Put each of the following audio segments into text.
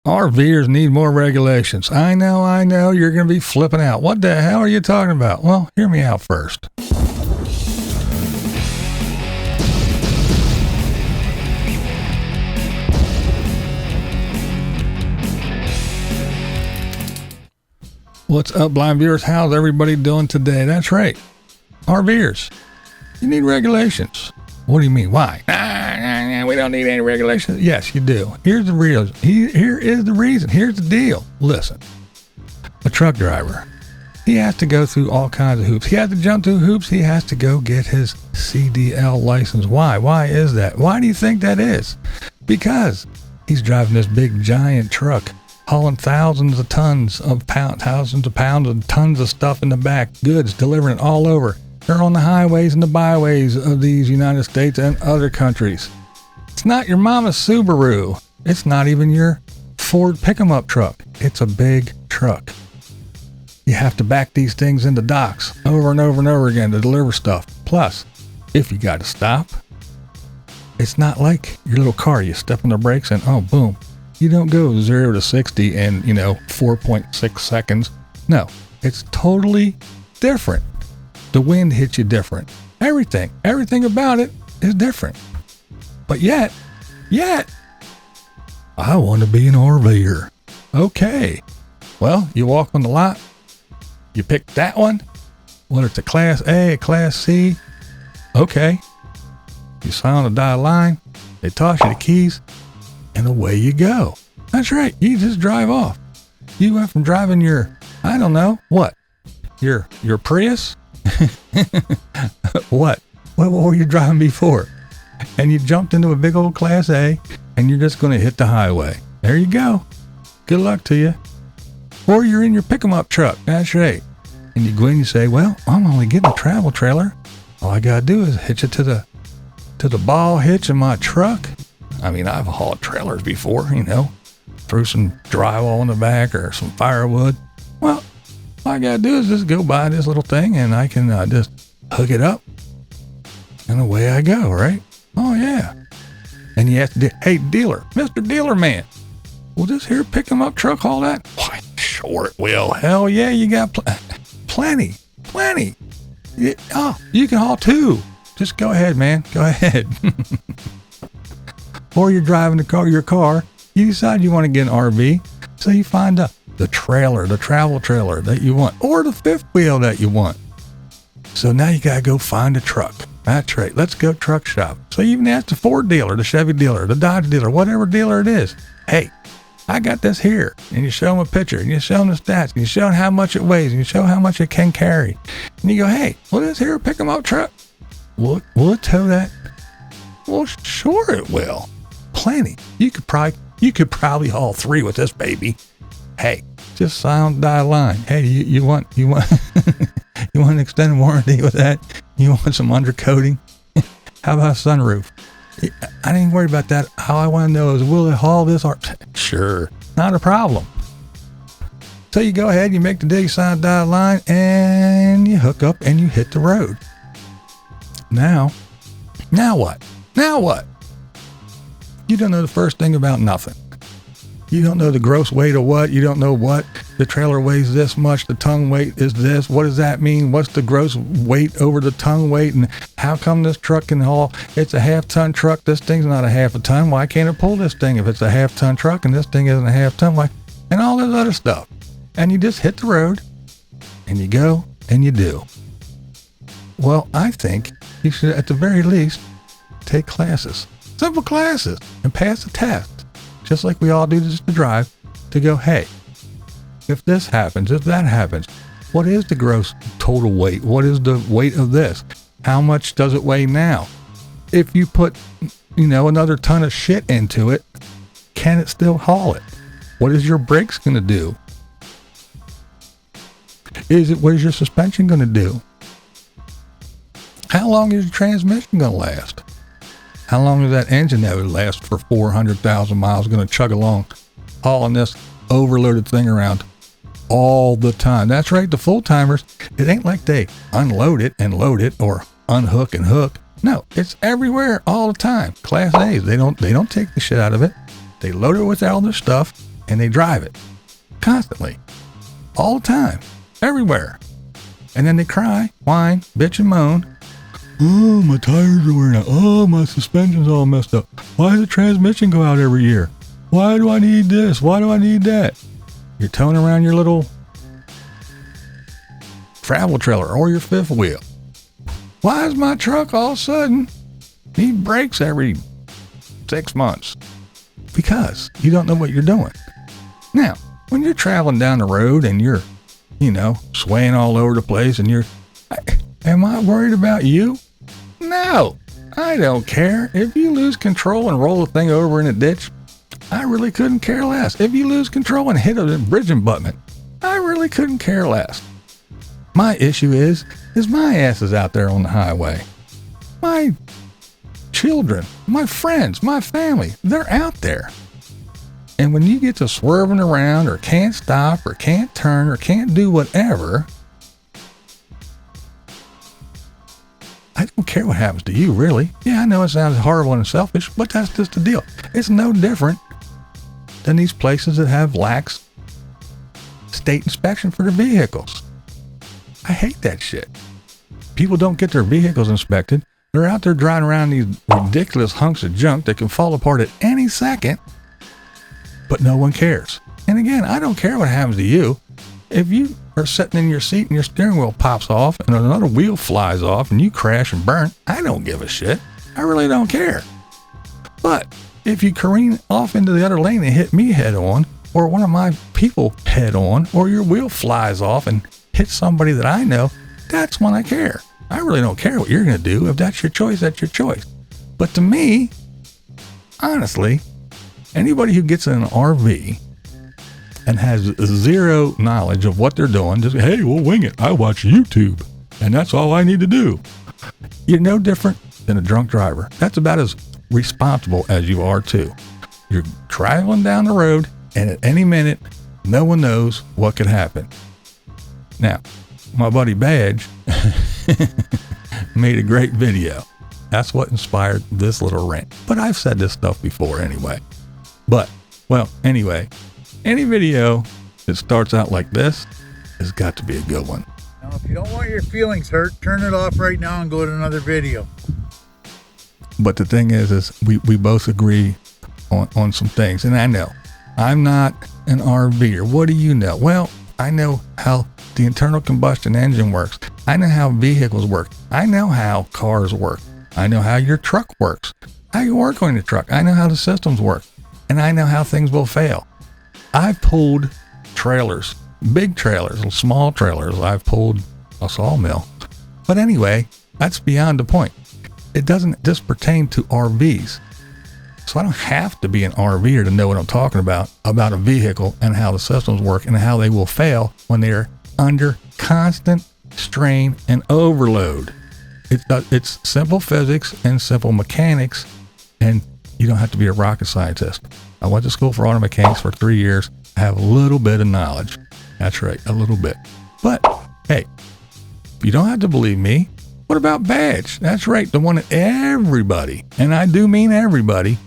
RVers need more regulations. I know, you're going to be flipping out. What the hell are you talking about? Well, hear me out first. What's up, blind viewers? How's everybody doing today? That's right. RVers, you need regulations. What do you mean? Why? We don't need any regulations. Yes, you do. Here's the real. Here is the reason. Here's the deal. Listen, a truck driver, he has to go through all kinds of hoops. He has to jump through hoops. He has to go get his CDL license. Why? Why is that? Why do you think that is? Because he's driving this big giant truck, hauling thousands of pounds of tons of stuff in the back, goods, delivering it all over. They're on the highways and the byways of these United States and other countries. It's not your mama's Subaru. It's not even your Ford pick-em-up truck. It's a big truck. You have to back these things into docks over and over and over again to deliver stuff. Plus, if you got to stop, it's not like your little car. You step on the brakes and oh, boom. You don't go 0 to 60 in, 4.6 seconds. No, it's totally different. The wind hits you different. Everything about it is different. But yet, I want to be an RVer. Okay. Well, you walk on the lot. You pick that one. Whether it's a Class A, a Class C. Okay. You sign on the dotted line. They toss you the keys. And away you go. That's right. You just drive off. You went from driving your, I don't know, what? Your Prius? What were you driving before? And you jumped into a big old Class A and you're just going to hit the highway. There you go. Good luck to you. Or you're in your pick-em-up truck. That's right. And you go in and you say, well, I'm only getting a travel trailer. All I got to do is hitch it to the ball hitch in my truck. I mean, I've hauled trailers before, threw some drywall in the back or some firewood. Well, all I got to do is just go buy this little thing and I can just hook it up and away I go, right? Oh, yeah. And you have to, hey, dealer, Mr. Dealer Man, will this here pick-em-up truck haul that? Why, sure it will. Hell yeah, you got plenty. You can haul 2. Just go ahead, man. Go ahead. Or you're driving your car, you decide you want to get an RV, so you find the trailer, the travel trailer that you want, or the fifth wheel that you want. So now you got to go find a truck. That's right. Let's go truck shop. So you even ask the Ford dealer, the Chevy dealer, the Dodge dealer, whatever dealer it is. Hey, I got this here. And you show them a picture, and you show them the stats, and you show them how much it weighs, and you show how much it can carry. And you go, hey, will this here pick them up truck? Will it tow that? Well, sure it will. Plenty. You could probably haul 3 with this baby. Hey, just sign on the dotted line. Hey, you want you want an extended warranty with that? You want some undercoating? How about a sunroof? I didn't worry about that. All I want to know is, will it haul this? Sure, not a problem. So you go ahead, you make the deal, you sign the dotted line, and you hook up and you hit the road. Now what? You don't know the first thing about nothing. You don't know the gross weight of what. You don't know what. The trailer weighs this much. The tongue weight is this. What does that mean? What's the gross weight over the tongue weight? And how come this truck can haul? It's a half-ton truck. This thing's not a half a ton. Why can't it pull this thing if it's a half-ton truck and this thing isn't a half-ton? Why? And all this other stuff. And you just hit the road and you go and you do. Well, I think you should, at the very least, take classes. Simple classes, and pass the test, just like we all do just to drive, to go, hey, if this happens, if that happens, what is the gross total weight? What is the weight of this? How much does it weigh now? If you put, another ton of shit into it, can it still haul it? What is your brakes going to do? What is your suspension going to do? How long is your transmission going to last? How long is that engine that would last for 400,000 miles going to chug along, hauling this overloaded thing around all the time? That's right, the full-timers, it ain't like they unload it and load it or unhook and hook. No, it's everywhere all the time. Class A's, they don't take the shit out of it. They load it with all their stuff and they drive it constantly, all the time, everywhere. And then they cry, whine, bitch, and moan. Oh, my tires are wearing out. Oh, my suspension's all messed up. Why does the transmission go out every year? Why do I need this? Why do I need that? You're towing around your little travel trailer or your fifth wheel. Why is my truck all of a sudden need brakes every 6 months? Because you don't know what you're doing. Now, when you're traveling down the road and you're, swaying all over the place and am I worried about you? No, I don't care. If you lose control and roll the thing over in a ditch, I really couldn't care less. If you lose control and hit a bridge abutment, I really couldn't care less. My issue is my ass is out there on the highway. My children, my friends, my family, they're out there. And when you get to swerving around or can't stop or can't turn or can't do whatever, I don't care what happens to you, really. Yeah, I know it sounds horrible and selfish, but that's just the deal. It's no different than these places that have lax state inspection for their vehicles. I hate that shit. People don't get their vehicles inspected. They're out there driving around these ridiculous hunks of junk that can fall apart at any second, but no one cares. And again, I don't care what happens to you. If you are sitting in your seat and your steering wheel pops off and another wheel flies off and you crash and burn, I don't give a shit. I really don't care. But if you careen off into the other lane and hit me head on, or one of my people head on, or your wheel flies off and hits somebody that I know, that's when I care. I really don't care what you're going to do. If that's your choice, that's your choice. But to me, honestly, anybody who gets in an RV and has zero knowledge of what they're doing, just, hey, we'll wing it. I watch YouTube, and that's all I need to do. You're no different than a drunk driver. That's about as responsible as you are, too. You're traveling down the road, and at any minute, no one knows what could happen. Now, my buddy Badge made a great video. That's what inspired this little rant. But I've said this stuff before anyway. But, anyway, any video that starts out like this has got to be a good one. Now, if you don't want your feelings hurt, turn it off right now and go to another video. But the thing is we both agree on some things. And I know, I'm not an RVer. What do you know? Well, I know how the internal combustion engine works. I know how vehicles work. I know how cars work. I know how your truck works. I can work on your truck. I know how the systems work. And I know how things will fail. I've pulled trailers, big trailers, small trailers. I've pulled a sawmill. But anyway, that's beyond the point. It doesn't just pertain to RVs. So I don't have to be an RVer to know what I'm talking about a vehicle and how the systems work and how they will fail when they're under constant strain and overload. It's simple physics and simple mechanics, and you don't have to be a rocket scientist. I went to school for auto mechanics for 3 years. I have a little bit of knowledge. That's right, a little bit. But hey, if you don't have to believe me, what about Badge? That's right, the one that everybody, and I do mean everybody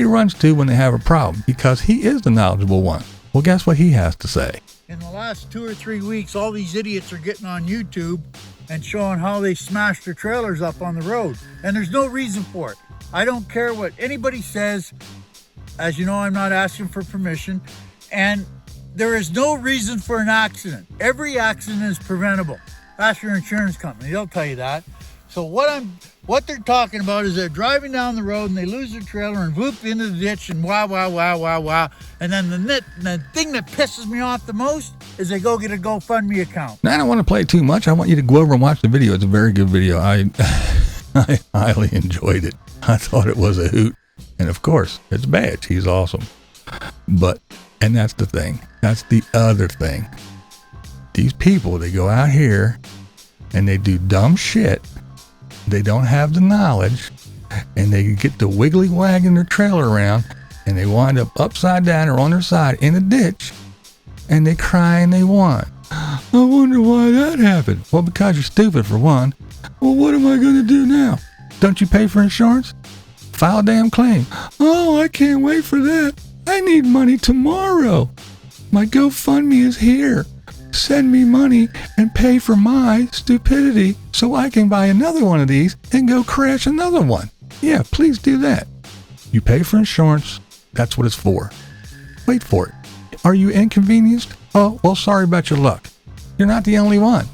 runs to when they have a problem, because he is the knowledgeable one. Well, guess what he has to say? In the last 2 or 3 weeks, all these idiots are getting on YouTube and showing how they smashed their trailers up on the road. And there's no reason for it. I don't care what anybody says. As you know, I'm not asking for permission. And there is no reason for an accident. Every accident is preventable. Ask your insurance company, they'll tell you that. So what they're talking about is they're driving down the road and they lose their trailer and whoop into the ditch and wow. And then the thing that pisses me off the most is they go get a GoFundMe account. Now, I don't want to play too much. I want you to go over and watch the video. It's a very good video. I highly enjoyed it. I thought it was a hoot. And of course, it's Badge. He's awesome. And that's the thing. That's the other thing. These people, they go out here and they do dumb shit. They don't have the knowledge, and they get to wiggly wagging their trailer around, and they wind up upside down or on their side in a ditch, and they cry and they whine. I wonder why that happened. Well, because you're stupid, for one. Well, what am I going to do now? Don't you pay for insurance? File a damn claim. Oh, I can't wait for that. I need money tomorrow. My GoFundMe is here. Send me money and pay for my stupidity so I can buy another one of these and go crash another one. Yeah, please do that. You pay for insurance. That's what it's for. Wait for it. Are you inconvenienced? Oh, well, sorry about your luck. You're not the only one.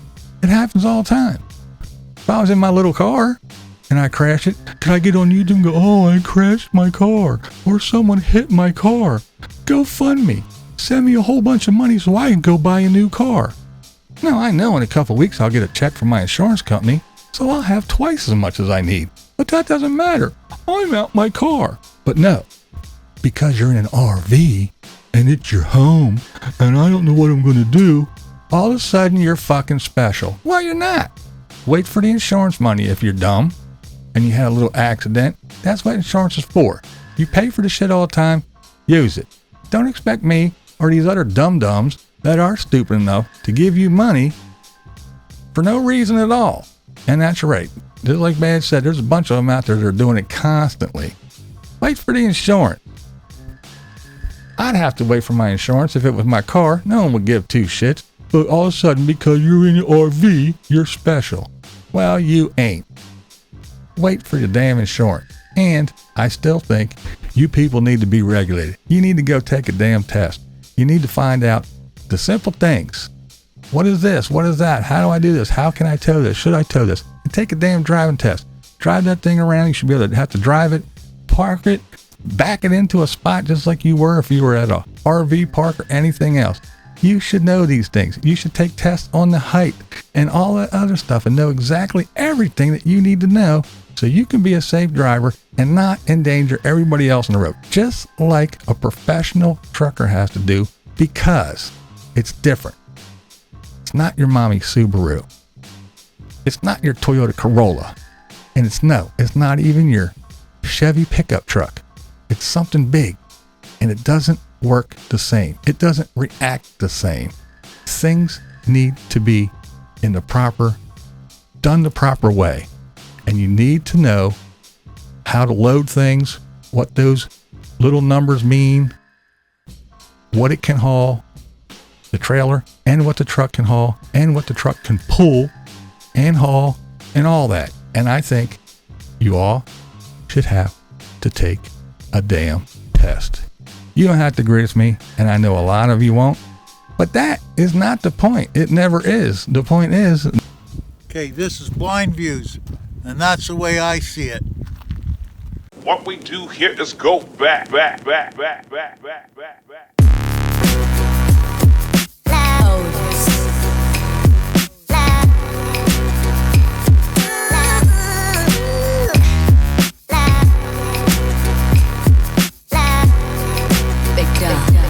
It happens all the time. If I was in my little car and I crash it, could I get on YouTube and go, oh, I crashed my car, or someone hit my car? GoFundMe. Send me a whole bunch of money so I can go buy a new car. Now, I know in a couple of weeks I'll get a check from my insurance company, so I'll have twice as much as I need. But that doesn't matter. I'm out my car. But no, because you're in an RV and it's your home and I don't know what I'm going to do, all of a sudden you're fucking special. Well, you're not. Wait for the insurance money if you're dumb and you had a little accident. That's what insurance is for. You pay for the shit all the time. Use it. Don't expect me or these other dum-dums that are stupid enough to give you money for no reason at all. And that's right. Just like Bad said, there's a bunch of them out there that are doing it constantly. Wait for the insurance. I'd have to wait for my insurance if it was my car. No one would give two shits. But all of a sudden, because you're in an RV, you're special. Well, you ain't. Wait for your damn insurance. And I still think you people need to be regulated. You need to go take a damn test. You need to find out the simple things. What is this? What is that? How do I do this? How can I tow this? Should I tow this? And take a damn driving test. Drive that thing around. You should be able to have to drive it, park it, back it into a spot just like you were if you were at a RV park or anything else. You should know these things. You should take tests on the height and all that other stuff and know exactly everything that you need to know so you can be a safe driver and not endanger everybody else on the road. Just like a professional trucker has to do, because it's different. It's not your mommy Subaru. It's not your Toyota Corolla. And it's not even your Chevy pickup truck. It's something big, and it doesn't work the same. It doesn't react the same. Things need to be done the proper way. And you need to know how to load things, what those little numbers mean, what it can haul, the trailer, and what the truck can haul, and what the truck can pull and haul, and all that. And I think you all should have to take a damn test. You don't have to agree with me, and I know a lot of you won't, but that is not the point. It never is. The point is... Okay, this is BlindViews, and that's the way I see it. What we do here is go back.